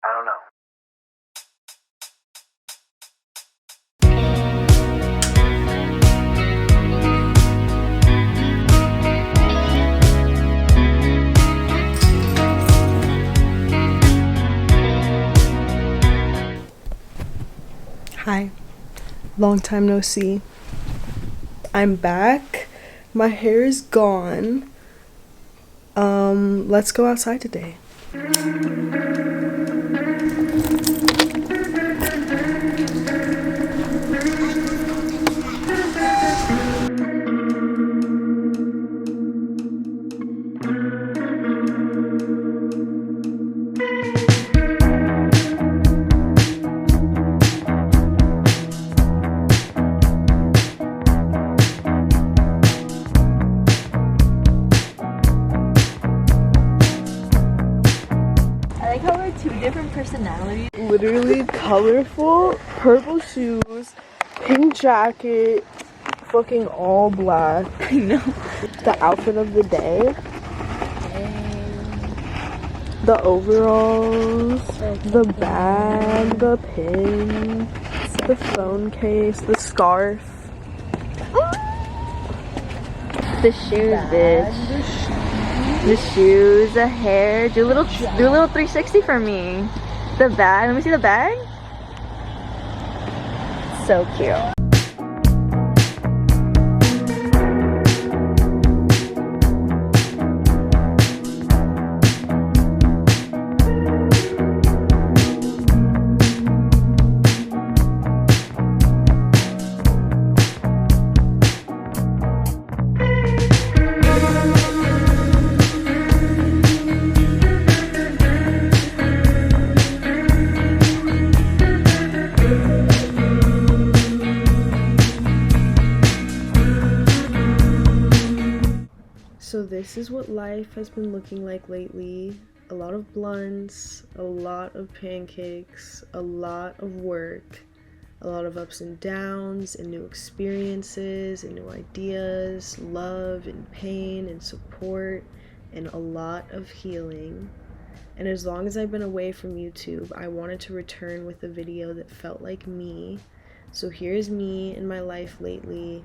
I don't know. Hi, long time no see. I'm back. My hair is gone. Let's go outside today. I like how we're two different personalities. Literally colorful purple shoes, pink jacket, fucking all black. I know. The outfit of the day. The overalls, the bag, the pin, the phone case, the scarf. The shoes, bitch. The shoes, the hair. Do a little 360 for me. The bag. Let me see the bag. So cute. So this is what life has been looking like lately. A lot of blunts, a lot of pancakes, a lot of work, a lot of ups and downs and new experiences and new ideas, love and pain and support, and a lot of healing. And as long as I've been away from YouTube, I wanted to return with a video that felt like me. So here's me in my life lately,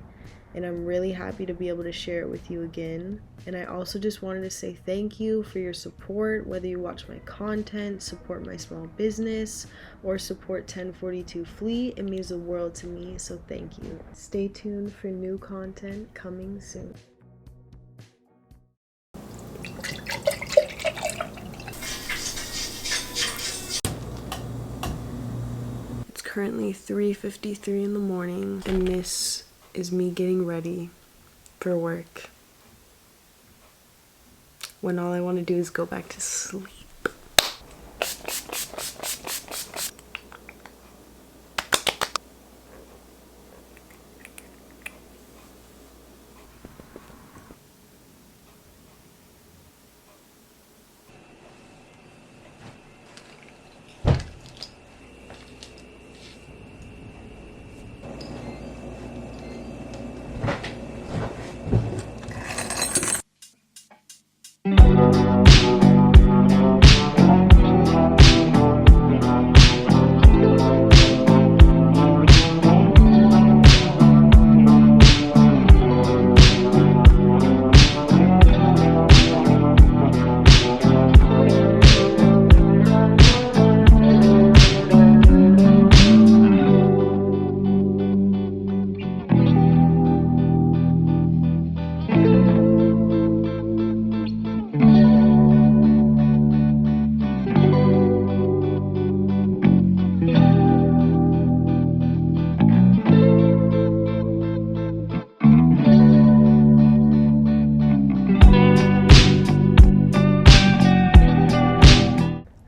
and I'm really happy to be able to share it with you again. And I also just wanted to say thank you for your support, whether you watch my content, support my small business, or support 1042 Flea. It means the world to me, so thank you. Stay tuned for new content coming soon. It's currently 3:53 in the morning, and this is me getting ready for work, when all I want to do is go back to sleep.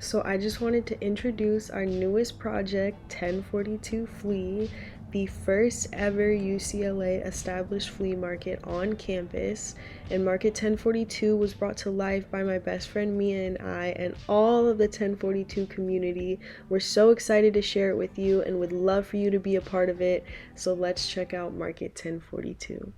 So I just wanted to introduce our newest project, 1042 Flea, the first ever UCLA established flea market on campus. And Market 1042 was brought to life by my best friend Mia and I, and all of the 1042 community. We're so excited to share it with you and would love for you to be a part of it. So let's check out Market 1042.